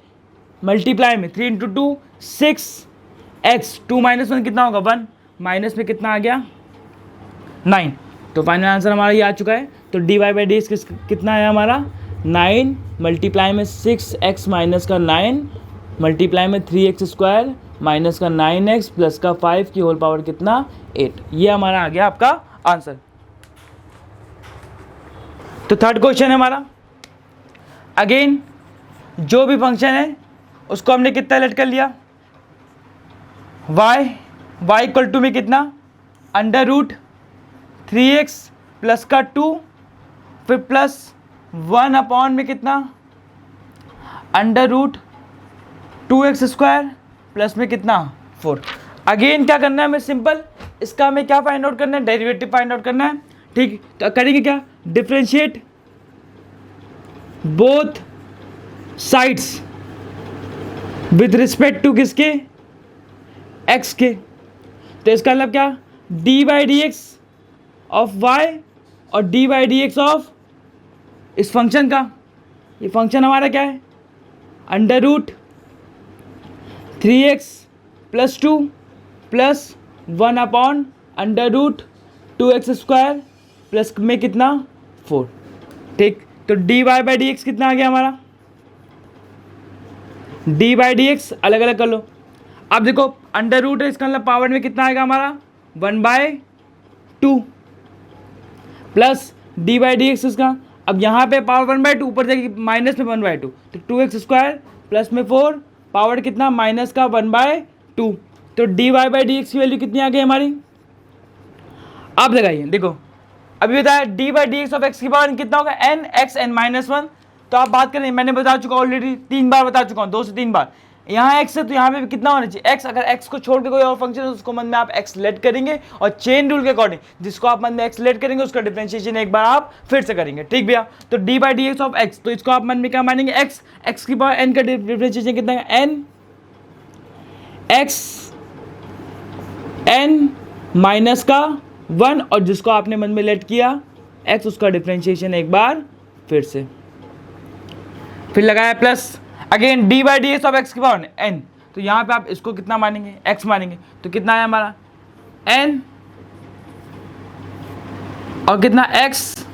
मल्टीप्लाई में 3 इंटू 2 6x 2 माइनस 1 कितना होगा 1 माइनस में कितना आ गया 9। तो फाइनल आंसर हमारा ये आ चुका है। तो D Y by D x कितना है हमारा 9 मल्टीप्लाई में 6x माइनस का 9 मल्टीप्लाई में 3x² माइनस का 9x प्लस का 5 की होल पावर कितना 8, ये हमारा आ गया आपका आंसर। तो थर्ड क्वेश्चन है हमारा, अगेन जो भी फंक्शन है उसको हमने कितना लेट कर लिया y इक्वल टू में कितना अंडर रूट 3x प्लस का 2 फिर प्लस 1 अपॉन में कितना अंडर रूट 2x² प्लस में कितना 4। अगेन क्या करना है हमें सिंपल, इसका हमें क्या फाइंड आउट करना है डेरिवेटिव फाइंड आउट करना है, ठीक। तो करेंगे क्या differentiate both sides with respect to किसके x के। तो इसका मतलब क्या D by D x of y और D by D x of इस फंक्शन का, ये फंक्शन हमारा क्या है अंडर रूट 3x प्लस 2 प्लस 1 upon under root 2x² plus में कितना 4, ठीक। तो D Y by D x कितना आ गया हमारा, डी बाई डी एक्स अलग अलग कर लो। अब देखो अंडर रूट है, इसका मतलब पावर में कितना आएगा हमारा 1/2 plus D by D X इसका, अब यहाँ पे पावर 1/2 ऊपर जाएगी माइनस में 1/2, तो 2x² प्लस में 4 पावर कितना माइनस का 1/2। तो D Y by D X की वैल्यू कितनी आ गई हमारी, अब लगाइए देखो अभी बताया D by D x of X की पावर कितना होगा एन एक्स एन माइनस 1। तो आप बात करें, मैंने बता चुका ऑलरेडी 3 बार बता चुका हूँ, 2 से 3 बार। यहाँ एक्स है तो यहाँ पे भी कितना होना चाहिए एक्स, अगर एक्स को छोड़ के कोई और फंक्शन है उसको मन में आप एक्स लेट करेंगे और चेन रूल के अकॉर्डिंग जिसको आप मन में एक्स लेट करेंगे उसका डिफरेंशिएशन एक बार आप फिर से करेंगे, ठीक भैया। तो D by D x of x, तो इसको आप मन में क्या मानेंगे एक्स, एक्स की पावर एन का डिफरेंशिएशन कितना है एन एक्स एन माइनस का 1 और जिसको आपने मन में लेट किया एक्स उसका डिफरेंशिएशन एक बार फिर से, फिर लगाया plus again D by D x of X की पावर एन, तो यहाँ पे आप इसको कितना मानेंगे, एक्स मानेंगे, तो कितना है हमारा एन और कितना एक्स,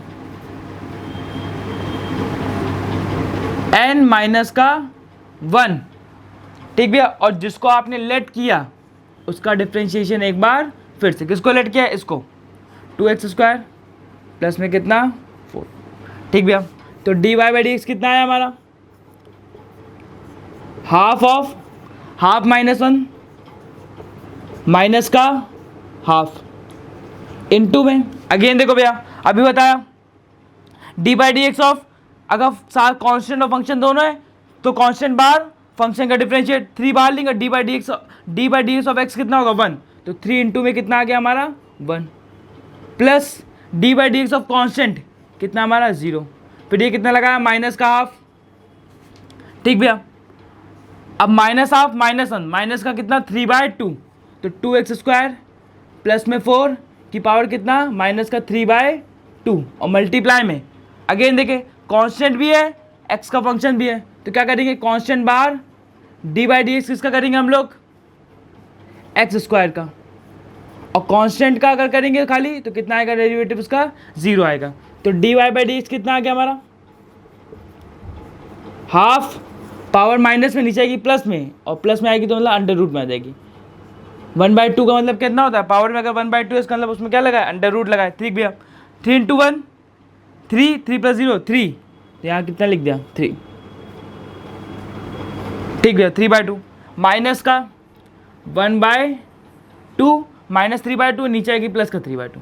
एन माइनस का 1, ठीक भैया। और जिसको आपने लेट किया उसका डिफ्रेंशिएशन एक बार फिर से, किसको लेट किया, इसको, 2x² प्लस में कितना 4, ठीक भैया। तो D Y by D x कितना है हमारा, half of half minus 1 minus का हाफ इनटू में, अगेन देखो भैया अभी बताया D by D x of, अगर साथ कांस्टेंट और फंक्शन दोनों है तो कांस्टेंट बार फंक्शन का डिफरेंशिएट 3 बार लेंगे, D by D x of x कितना होगा 1, तो 3 इंटू में कितना आ गया हमारा 1 plus D by D x of constant कितना हमारा 0, फिर ये कितना लगाया माइनस का हाफ, ठीक भैया। अब माइनस हाफ माइनस 1, माइनस का कितना 3/2, तो 2x² प्लस में 4 की पावर कितना माइनस का 3/2 और मल्टीप्लाई में अगेन देखें कांस्टेंट भी है x का फंक्शन भी है, तो क्या करेंगे constant bar D by D X किसका करेंगे हम लोग x² का, और कांस्टेंट का अगर करेंगे खाली तो कितना आएगा डेरिवेटिव उसका 0 आएगा। तो D Y by D x कितना आ गया हमारा, हाफ पावर माइनस में नीचे आएगी प्लस में, और प्लस में आएगी तो मतलब अंडर रूट में आ जाएगी। 1/2 का मतलब कितना होता है, पावर में अगर 1/2 है इसका मतलब उसमें क्या लगा है अंडर रूट लगा है, ठीक भैया। 3 इंटू 1 3, 3 प्लस 0 3, तो यहाँ कितना लिख दिया 3, ठीक भैया। 3/2 माइनस का 1/2 माइनस 3/2 नीचे आएगी प्लस का 3/2,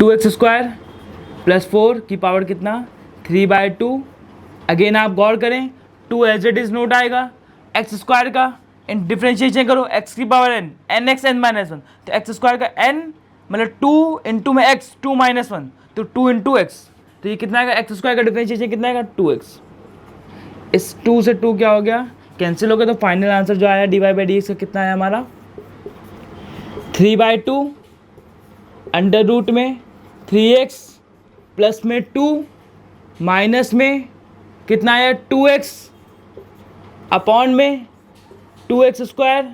2x² प्लस 4 की पावर कितना 3/2, अगेन आप गौर करें 2 एज इट इज नोट आएगा, x² का इन डिफ्रेंशिएशन करो x की power n, nx n minus 1, तो x² का n मतलब 2 इंटू में x 2 माइनस 1, तो 2 इंटू एक्स, तो ये कितना आएगा x² का डिफ्रेंशिएशन कितना आएगा 2x, इस 2 से 2 क्या हो गया कैंसिल हो गया, तो फाइनल आंसर जो आया D Y by D X का कितना है हमारा 3/2 अंडर रूट में 3x प्लस में 2 माइनस में कितना आया 2x अपॉन में 2x²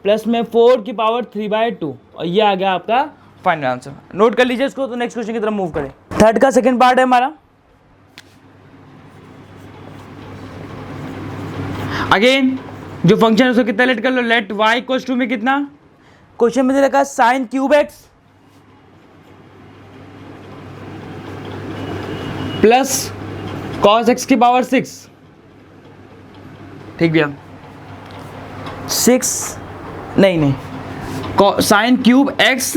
प्लस में 4 की पावर 3/2, और ये आ गया आपका फाइनल आंसर। नोट कर लीजिए इसको, तो नेक्स्ट क्वेश्चन की तरफ मूव करें। थर्ड का सेकंड पार्ट है हमारा, अगेन जो फंक्शन है उसको कितना लेट कर लो, लेट y इक्वल्स टू में कितना, क्वेश्चन में दे रखा है sine cube x plus cos x की पावर 6, ठीक भैया 6 नहीं sine cube x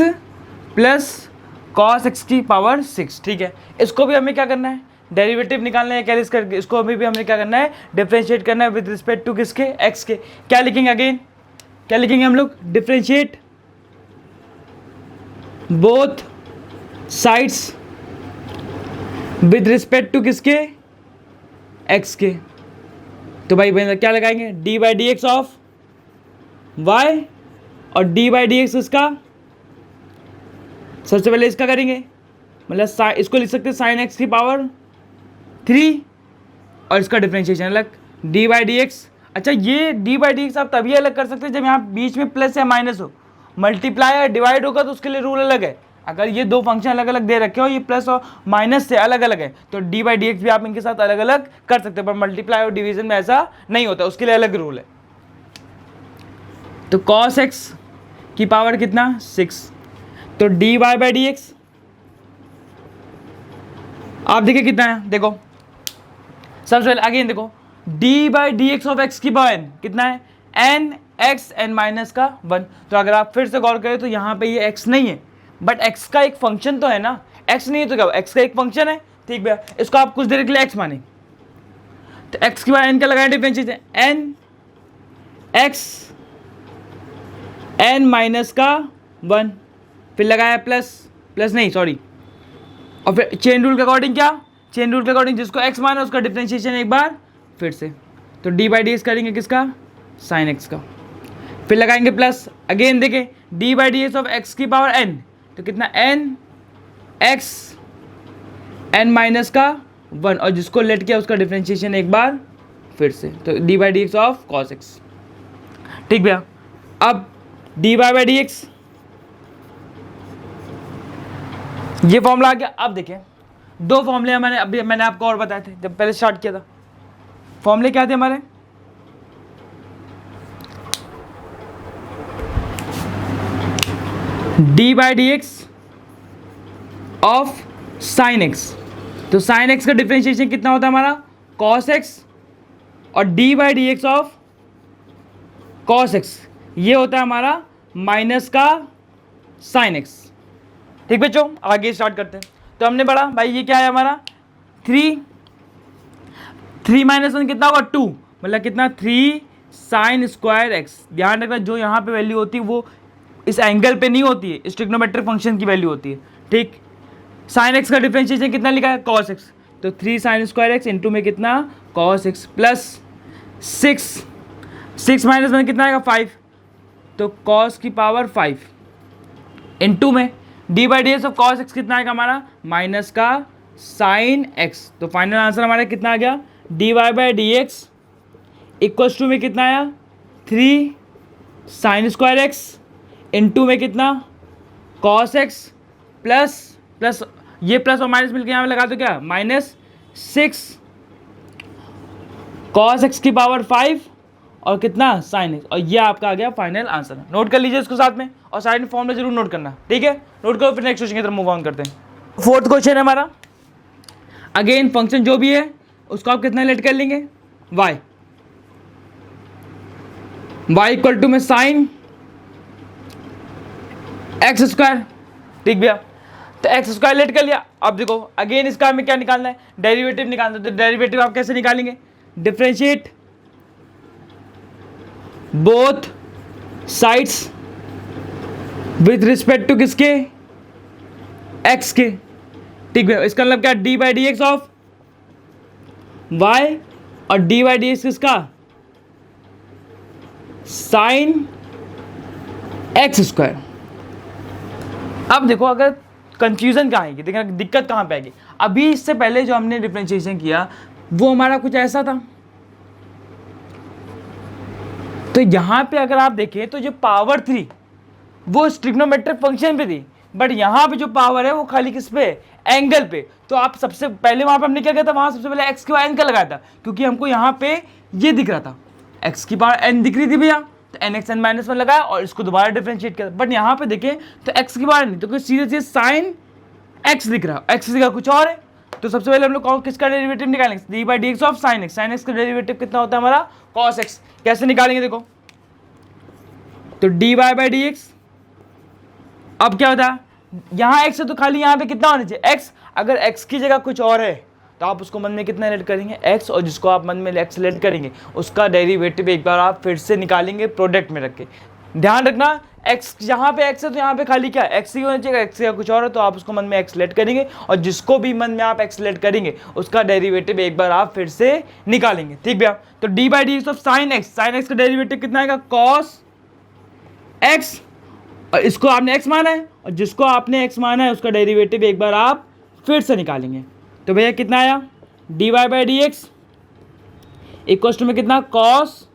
plus cos x की पावर 6, ठीक है। इसको भी हमें क्या करना है डेरिवेटिव निकालना है कैलिस करके, इसको अभी भी हमने क्या करना है डिफरेंशिएट करना है विद रिस्पेक्ट टू किसके एक्स के, क्या लिखेंगे अगेन क्या लिखेंगे हम लोग differentiate both sides with respect to किसके एक्स के, तो भाई क्या लगाएंगे D by D x of Y और डी बाई डी एक्स इसका, सबसे पहले इसका करेंगे मतलब इसको लिख सकते हैं साइन एक्स की पावर 3 और इसका डिफरेंशिएशन अलग डी बाई डी एक्स। अच्छा ये डी बाई डी एक्स आप तभी अलग कर सकते हैं जब यहाँ बीच में प्लस या माइनस हो, मल्टीप्लाई या डिवाइड होगा तो उसके लिए रूल अलग है। अगर ये दो फंक्शन अलग अलग दे रखे हो, ये प्लस और माइनस से अलग अलग है, तो डी बाई डी एक्स भी आप इनके साथ अलग अलग कर सकते हैं, पर मल्टीप्लाई और डिवीजन में ऐसा नहीं होता, उसके लिए अलग रूल है। तो कॉस एक्स की पावर कितना 6, तो D Y by D X आप देखिए कितना है, देखो सबसे पहले अगेन देखो D by D x of X की पावर n कितना है एन एक्स एन माइनस का 1, तो अगर आप फिर से गौर करें तो यहाँ पे ये x नहीं है बट x का एक फंक्शन तो है ना, x नहीं है तो क्या x का एक फंक्शन है, ठीक भैया। इसको आप कुछ देर के लिए x माने, तो x की पावर n का लगाया differentiation n x n minus का 1, फिर लगाया प्लस नहीं सॉरी, और फिर चेन रूल के अकॉर्डिंग क्या, चेन रूल के अकॉर्डिंग जिसको x माना उसका डिफरेंशिएशन एक बार फिर से, तो डी बाई डी एक्स करेंगे किसका साइन एक्स का, फिर लगाएंगे प्लस, अगेन देखें D by D x of X की पावर n, तो कितना n x n माइनस का 1 और जिसको लेट किया उसका डिफरेंशिएशन एक बार फिर से, तो D by D x of cos X. ठीक भैया, अब D Y by D X ये फॉर्मूला आ गया। अब देखें दो फॉर्मूले मैंने आपको और बताए थे जब पहले स्टार्ट किया था। फॉर्मूले क्या थे हमारे, D by D x of sine X, तो साइन एक्स का डिफरेंशिएशन कितना होता है हमारा कॉस एक्स, और D by D x of cos x ये होता है हमारा माइनस का साइन एक्स। ठीक बच्चों, आगे स्टार्ट करते हैं। तो हमने पढ़ा भाई ये क्या है हमारा 3 माइनस 1 कितना होगा 2, मतलब कितना 3 साइन स्क्वायर एक्स। ध्यान रखना जो यहाँ पे वैल्यू होती है वो इस एंगल पे नहीं होती है, इस ट्रिग्नोमेट्रिक फंक्शन की वैल्यू होती है। ठीक, साइन एक्स का डिफरेंशिएशन कितना लिखा है कॉस एक्स, तो 3 साइन स्क्वायर एक्स इंटू में कितना कॉस एक्स प्लस 6 माइनस 1 कितना आएगा 5, तो कॉस की पावर 5 इंटू में D by D x of cos X कितना आएगा हमारा माइनस का साइन एक्स। तो फाइनल आंसर हमारा कितना आ गया D Y by D x equals to में कितना आया 3 साइन स्क्वायर एक्स इंटू में कितना कॉस एक्स प्लस ये प्लस और माइनस मिलकर यहाँ पे लगा दो क्या -6 कॉस एक्स की पावर 5 और कितना साइन एक्स, और ये आपका आ गया फाइनल आंसर। नोट कर लीजिए इसको साथ में और साइड में फॉर्मूला जरूर नोट करना। ठीक है, नोट करो, फिर नेक्स्ट क्वेश्चन की तरफ मूव ऑन करते हैं। फोर्थ क्वेश्चन है हमारा, अगेन फंक्शन जो भी है उसको आप कितना लेट कर लेंगे y इक्वल टू में साइन एक्स स्क्वायर। ठीक भैया, तो एक्स स्क्वायर लेट कर लिया। अब देखो अगेन इसका हमें क्या निकालना है डेरिवेटिव निकालना है। तो डेरिवेटिव आप कैसे निकालेंगे, differentiate both sides with respect to किसके एक्स के। ठीक है, इसका मतलब क्या D by D x of Y और डी बाई डी एक्स किसका साइन एक्स स्क्वायर। अब देखो अगर कंफ्यूजन कहाँ आएगी, देखना दिक्कत कहाँ पे आएगी। अभी इससे पहले जो हमने डिफरेंशिएशन किया वो हमारा कुछ ऐसा था, तो यहां पे अगर आप देखें तो जो पावर 3 वो ट्रिग्नोमेट्रिक फंक्शन पे थी, बट यहां पे जो पावर है वो खाली किस पे एंगल पे। तो आप सबसे पहले वहां पे हमने क्या किया था, वहां सबसे पहले एक्स की पावर एन का लगाया था, क्योंकि हमको यहाँ पे ये दिख रहा था एक्स की पावर एन दिख रही थी भैया, तो एन एक्स एन माइनस 1 लगाया और इसको दोबारा डिफरेंशिएट किया। बट यहाँ पे देखें तो एक्स की पावर नहीं, तो सीधे सीधे साइन एक्स दिख रहा है, एक्स दिखा कुछ और है। तो सबसे पहले हम लोग किसका डेरिवेटिव निकालेंगे, D by D x of sine x. Sine x का डेरिवेटिव कितना होता है हमारा कॉस एक्स। कैसे निकालेंगे देखो, तो D Y by D X, अब क्या होता है यहाँ एक्स है तो खाली यहाँ पे कितना होना चाहिए एक्स। अगर एक्स की जगह कुछ और है तो आप उसको मन में कितना लेट करेंगे एक्स, और जिसको आप मन में एक्स लेट करेंगे उसका डेरिवेटिव एक बार आप फिर से निकालेंगे प्रोडक्ट में रख के। ध्यान रखना एक्स यहाँ पे एक्स है तो यहाँ पे खाली क्या एक्स ही होना चाहिए, एक्स या कुछ और है तो आप उसको मन में एक्स लेट करेंगे, और जिसको भी मन में आप एक्स लेट करेंगे उसका डेरिवेटिव एक बार आप फिर से निकालेंगे। ठीक भैया, तो D by D x of sine x का डेरिवेटिव कितना आएगा कॉस एक्स, और इसको आपने एक्स माना है और जिसको आपने एक्स माना है उसका डेरिवेटिव एक बार आप फिर से निकालेंगे। तो भैया कितना आया D Y by D X equal to में कितना कॉस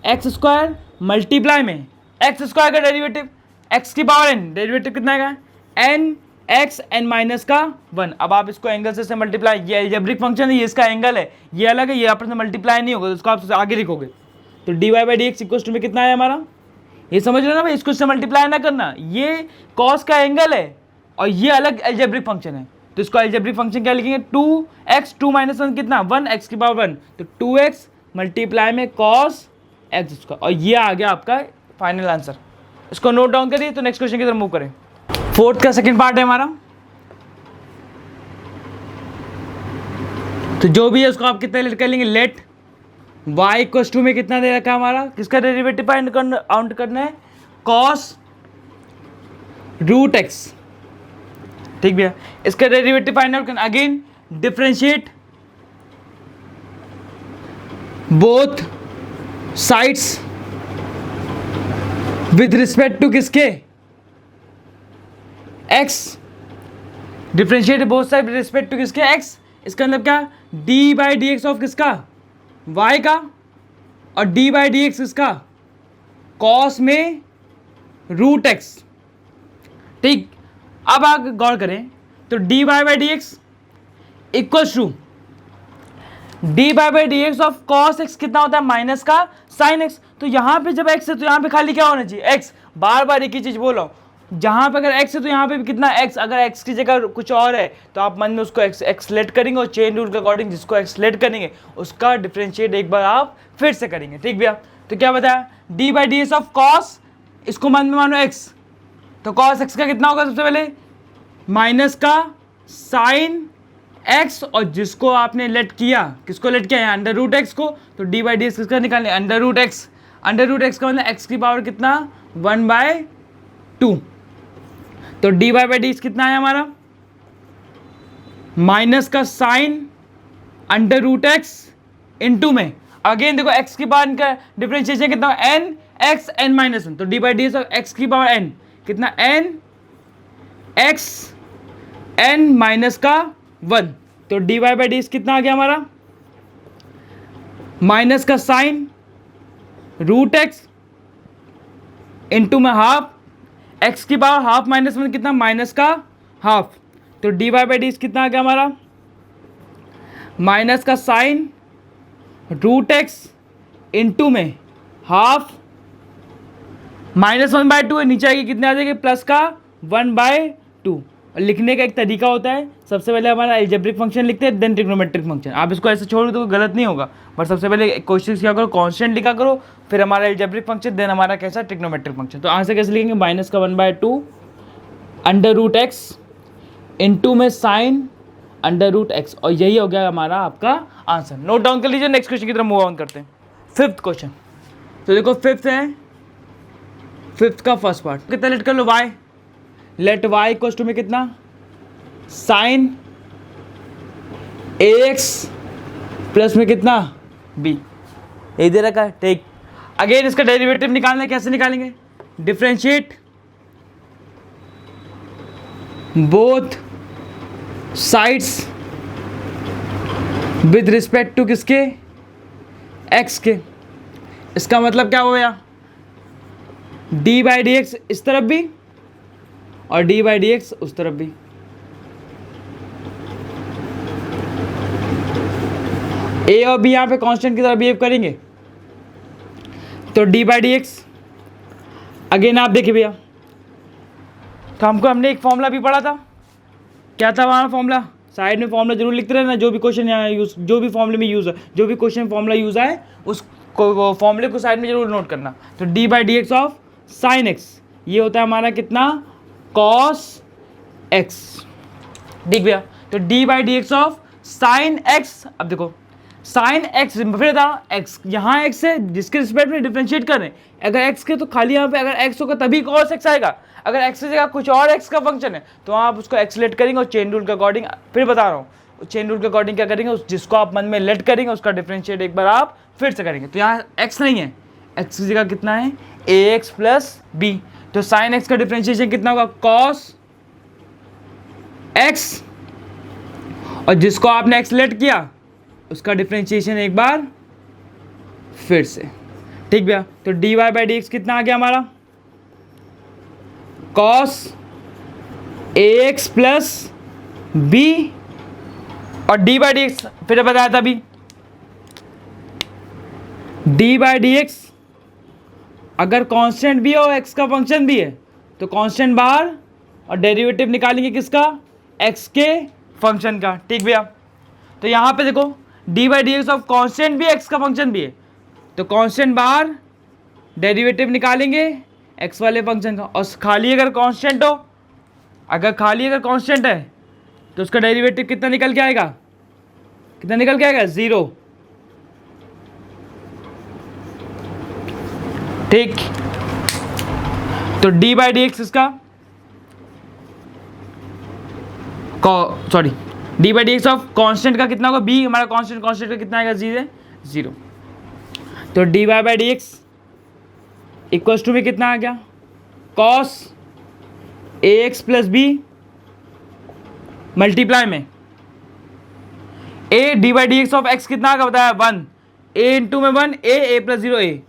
एक्स स्क्वायर मल्टीप्लाई में एक्स स्क्वायर का डेरिवेटिव एक्स की पावर एन, डेरिवेटिव कितना आएगा एन एक्स एन माइनस का 1। अब आप इसको एंगल से मल्टीप्लाई, ये एल्जेब्रिक फंक्शन है, ये इसका एंगल है, ये अलग है, ये आपस में मल्टीप्लाई नहीं होगा, तो इसको आप आगे लिखोगे। तो D Y by D X equal to में कितना है हमारा, ये समझ रहे हो ना भाई, इसको इससे मल्टीप्लाई ना करना, ये कॉस का एंगल है और ये अलग एल्जेब्रिक फंक्शन है। तो इसको एल्जेब्रिक फंक्शन क्या लिखेंगे 2x 2 माइनस 1 कितना 1 x की पावर 1, तो 2x मल्टीप्लाई में कॉस एक्स स्क्वायर, और ये आ गया आपका फाइनल आंसर। इसको नोट डाउन करिए। तो नेक्स्ट क्वेश्चन की तरफ मूव करें। फोर्थ का सेकंड पार्ट है हमारा, तो जो भी है उसको आप कितना लेट कर लेंगे, लेट y इक्वल टू में कितना दे रखा है हमारा, किसका डेरिवेटिव फाइंड करना है कॉस रूट एक्स। ठीक भैया, इसका डेरिवेटिव फाइंड आउट करना, again differentiate both sides with respect to किसके X, differentiate both side with respect to किसके एक्स। इसका मतलब क्या, D by D x of किसका, वाई का, और डी बाई डी एक्स किसका, कॉस में रूट एक्स। ठीक, अब आप गौर करें तो D Y by D X equal to D by by D x of cos X कितना होता है, माइनस का साइन एक्स। तो यहाँ पे जब एक्स है तो यहाँ पे खाली क्या होना चाहिए, एक्स। बार बार एक ही चीज बोल रहा हूँ, जहाँ पे अगर एक्स है तो यहाँ पे भी कितना एक्स। अगर एक्स की जगह कुछ और है तो आप मन में उसको एक्सलेट करेंगे और चेन रूल के अकॉर्डिंग जिसको एक्सलेट करेंगे उसका डिफ्रेंशिएट एक बार आप फिर से करेंगे। ठीक भैया, तो क्या बताया, D by D x of cos, इसको मन में मानो एक्स, तो कॉस एक्स का कितना होगा, सबसे पहले माइनस का साइन एक्स, और जिसको आपने लेट किया, किसको लेट किया है, अंडर रूट एक्स को, तो डी बाई डी एक्स किसका निकालने, under root X. Under root X का मतलब एक्स की पावर कितना, 1/2। तो डी बाई डी एक्स कितना है हमारा, माइनस का sine under root x into में, अगेन देखो एक्स की पावर का डिफरेंशिएशन कितना, एन एक्स एन माइनस 1, तो D by D x x की पावर एन कितना, एन एक्स एन माइनस का 1। तो डी वाई बाई डी कितना आ गया हमारा, माइनस का साइन रूट एक्स इंटू में हाफ, एक्स की पावर हाफ माइनस 1 कितना, माइनस का हाफ। तो डी वाई बाई डी कितना आ गया हमारा, माइनस का साइन रूट एक्स इंटू में हाफ, -1/2 है, नीचे आएगी कितने आ जाएगी, प्लस का 1/2। और लिखने का एक तरीका होता है, सबसे पहले हमारा एल्जेब्रिक फंक्शन लिखते हैं, देन ट्रिग्नोमेट्रिक फंक्शन। आप इसको ऐसे छोड़ दो तो गलत नहीं होगा, बट सबसे पहले क्वेश्चन क्या करो, कांस्टेंट लिखा करो, फिर हमारा एल्जेब्रिक फंक्शन, देन हमारा कैसा ट्रिग्नोमेट्रिक फंक्शन। तो आंसर कैसे लिखेंगे, माइनस का 1/2 अंडर रूट एक्स इंटू में साइन अंडर रूट एक्स, और यही हो गया हमारा आपका आंसर। नोट डाउन कर लीजिए, नेक्स्ट क्वेश्चन की तरफ मूव ऑन करते हैं। फिफ्थ क्वेश्चन, तो देखो फिफ्थ है, फिफ्थ का फर्स्ट पार्ट कितना लेट कर लो, Y, let Y equal to में कितना, साइन ए एक्स प्लस में कितना बी, यही दे रखा है। ठीक, अगेन इसका डेरिवेटिव निकालना है, कैसे निकालेंगे, differentiate both sides with respect to किसके, एक्स के। इसका मतलब क्या हो गया, डी बाई डी एक्स इस तरफ भी और डी बाई डी एक्स उस तरफ भी। ए और बी यहाँ पे कांस्टेंट की तरह बिहेव करेंगे, तो D by D x, again आप देखिए भैया, तो हमने एक फॉर्मूला भी पढ़ा था, क्या था हमारा फॉर्मूला, साइड में फॉर्मूला जरूर लिखते रहना, जो भी क्वेश्चन यहाँ यूज, जो भी फॉर्मूले में यूज है, जो भी क्वेश्चन फॉर्मूला यूज आए उस फॉर्मूले को साइड में जरूर नोट करना। तो D by D x of sine x, ये होता है हमारा कितना, कॉस एक्स। ठीक भैया, तो D by D x of sine x, अब देखो साइन एक्स, फिर था एक्स, यहाँ एक्स है जिसके रिस्पेक्ट में डिफरेंशिएट कर रहे हैं, अगर एक्स के तो खाली यहाँ पे अगर एक्स होगा तभी कॉस एक्स आएगा, अगर एक्स की जगह कुछ और एक्स का फंक्शन है तो आप उसको एक्सलेट करेंगे और चेन रूल के अकॉर्डिंग, फिर बता रहा हूँ चेन रूल के अकॉर्डिंग क्या करेंगे, जिसको आप मन में लेट करेंगे उसका डिफरेंशिएट एक बार आप फिर से करेंगे। तो यहाँ एक्स नहीं है, एक्स की जगह कितना है, ए एक्स प्लस बी, तो साइन एक्स का डिफरेंशिएशन कितना होगा, कॉस एक्स, और जिसको आपने एक्सलेट किया उसका डिफरेंशिएशन एक बार फिर से। ठीक भैया, तो D Y by D x कितना आ गया हमारा, cos a x plus b, और डी बाई डी एक्स फिर बताया था अभी, डी बाई डी एक्स अगर कांस्टेंट भी है और एक्स का फंक्शन भी है तो कांस्टेंट बाहर, और डेरिवेटिव निकालेंगे किसका, एक्स के फंक्शन का। ठीक भैया, तो यहाँ पे देखो D by D x of constant भी एक्स का फंक्शन भी है, तो कांस्टेंट बाहर, डेरिवेटिव निकालेंगे एक्स वाले फंक्शन का, और खाली अगर कांस्टेंट हो, अगर खाली अगर कांस्टेंट है तो उसका डेरिवेटिव कितना निकल के आएगा, कितना निकल के आएगा, 0। ठीक, तो डी बाई डी एक्स इसका, sorry D by D x of constant का कितना होगा, बी हमारा कांस्टेंट का कितना आएगा, 0। तो D Y by D x equals to में कितना आ गया, cos a x plus b multiply में a d by D x of x कितना का बताया 1, ए इंटू में 1 ए प्लस 0 ए।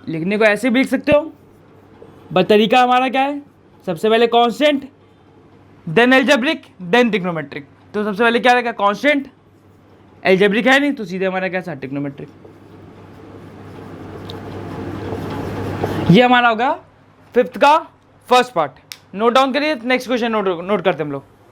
लिखने को ऐसे भी लिख सकते हो, बट तरीका हमारा क्या है, सबसे पहले constant, then algebraic, then trigonometric. तो सबसे पहले क्या रहेगा, कांस्टेंट, एल्जेब्रिक है नहीं तो सीधे हमारा कैसा ट्रिग्नोमेट्रिक। ये हमारा होगा 5th का फर्स्ट पार्ट। नोट डाउन करिए, नेक्स्ट क्वेश्चन नोट करते हैं हम लोग।